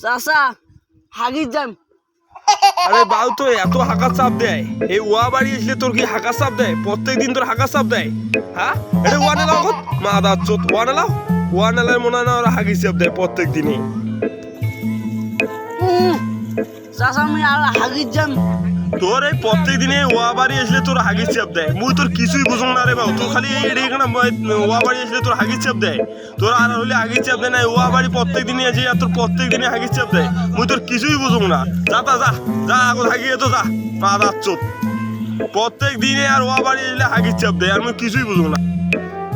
চাচা হাগির যাম। আরে বাউ তো এত হাঁকা চাপ দেয়, এই ওয়া বাড়ি এসলে তোর কি হাঁকা চাপ দেয়? প্রত্যেকদিন তোর হাঁকা চাপ দেয়? হ্যাঁ, এটা ওয়া নালাও মা দাচ্ছত ওয়া নালাও, ওয়া নালার মনে হয় না ওরা হাগি চাপ দেয় প্রত্যেক দিনই। চাচা আমি আর হাগির যাম। তোর এই প্রত্যেক দিনে ওয়া বাড়ি আসলে তোর হাগির চাপ দেয়, মুই তোর কিছুই বুঝুম না রে বাবু। তোর খালি এই ওয়া বাড়ি আসলে তোর হাগির চাপ দেয়, তোর আর হলে হাগির চাপ দেয় না। ওয়া বাড়ি প্রত্যেক দিনে আছে আর তোর প্রত্যেক দিনে হাগির চাপ দেয়, মুই তোর কিছুই বুঝুম না। যা তা যা যা আগত হাগিয়ে তো যা পা দাচ্ছত প্রত্যেক দিনে আর ওয়া বাড়ি আসলে হাগির চাপ দেয়, আর মুই কিছুই বুঝুম না।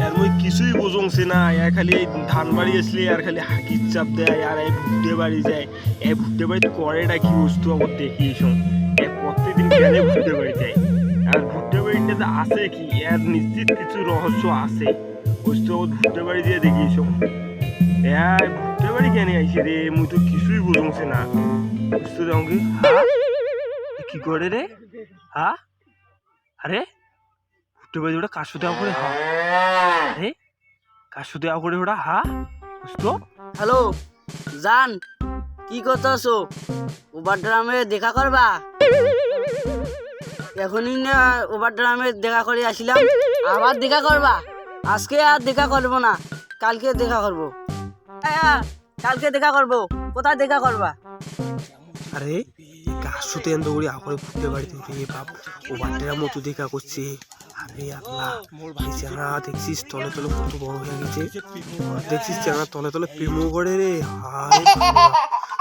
আর মুই কিছুই বুঝুংছি না, আর খালি এই ধান বাড়ি আসলে আর খালি হাগির চাপ দেয়। আর এই ভুট্টে বাড়ি যায়, এই ভুট্টে বাড়ি করেটা কি বস্তু আমার দেখিস প্রত্যেকদিন গেলে ভুট্টে বাড়ি যায়। আর ভুট্টে বাড়িতে আছে কি এর নিশ্চিত কিছু রহস্য আছে, বস্তু আমার ভুট্টে বাড়ি দিয়ে দেখিস। হ্যাঁ ভুট্টে বাড়ি কেন আইসি রে, মুই তো কিছুই বুঝুংছি না। বুঝতে দাও কি কি করে রে? হ্যাঁ আরে ভুট্টে বাড়ি ওটা কার সাথে করে? হ্যাঁ আরে কার সাথে করে ওটা? হ্যাঁ বুঝতো। হ্যালো জান, কি করতেছো? ওভার ড্রামে দেখা করবা? এখনই না ওভার ড্রামে দেখা করে আসলাম, আবার দেখা করবা? আজকে আর দেখা করবো না, কালকে দেখা করবো। হ্যাঁ কালকে দেখা করবো। কোথায় দেখা করবা? আরে কার সাথে এন্দ করে করে ভুট্টে বাড়িতে রে বাপ, ও বাট্টার মতো দেখা করছে। আরে আল্লাহ, এই চেনা দেখছিস তলে তলে কত বড় হয়ে গেছে, দেখছিস চেনা তলে তলে প্রেমও করে রে। হায়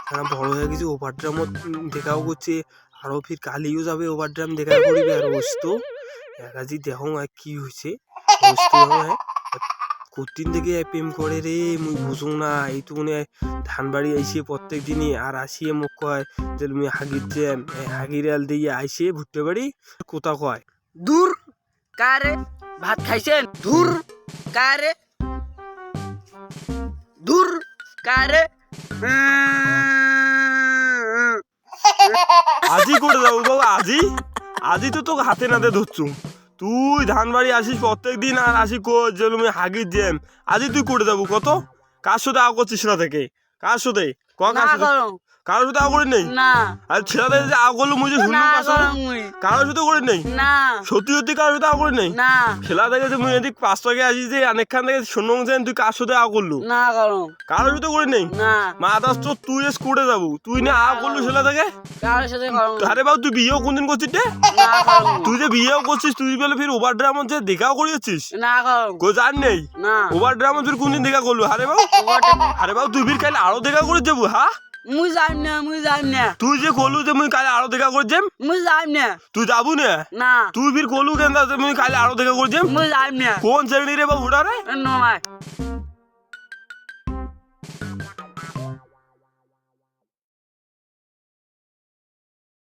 চেনা বড় হয়ে গেছে, ওভার ড্রাম দেখাও করছে, আরো ফির কালিও যাবে ওভার ড্রাম দেখা করিবে। আর বসতো একাজি দেখো কি হয়েছে, বসতো কতদিন থেকে প্রেম করে রে মুই বুঝুং না। এইটুকুনে ধান বাড়ি আইসে প্রত্যেক দিনই আর আসিয়ে মুখ কয় যে তুমি হাগির জ্যাম, হাগির আল দিয়ে আইসে ভুট্টে বাড়ি কোথা কয় দূর কারে ভাত খাইছেন? দূর কারে, দূর কারে। আজি করে যাবো বাবা, আজি আজি তো তোকে হাতে নাতে ধরছু। তুই ধান বাড়ি আসিস প্রত্যেক দিন আর আসি যে তুমি হাগির জ্যাম, আজি তুই করে যাবো কত? কার সাথে আও করছিস না থেকে? কার সাথে ক? কার সাথে? কারোর সাথে আও করে নেই না। আর ছেলেদের যে আও করলো মুই যে শুনলাম কারোর সাথে করে নেই। না সত্যি সত্যি কারোর সাথে আও করে নেই। না খেলা দেখে যে মুই এদিক 5 টাকা আসি যে অনেকখান থেকে শুনুন যে তুই কার সাথে আও করলু? না করো কারোর সাথে করে নেই। না মা দাস তো তুই স্কুটে যাবো, তুই না আও করলু ছেলে থেকে? কারোর সাথে করো আরে বাবু তুই বিয়েও কোনদিন করছিস রে? না করো তুই যে বিয়েও করছিস, তুই বলে ফির ওভার ড্রাম যে দেখাও করিয়েছিস? না করো কো জান নেই না ওভার ড্রাম তুই কোনদিন দেখা করলু? আরে বাবু আরে বাবু তুই ফির কালে আরো দেখা করে যাবো? হ্যাঁ মুই যাই না, মুই যাই না, তুই যে কলু যে মুই কালে আরো দেখা করে যাম, মুই যাই না। তুই যাবো না? না তুই ফির কলু কেন যে মুই কালে আরো দেখা করে যাম? মুই যাই না। কোন শ্রেণী রে বাবু ওটা রে? নয়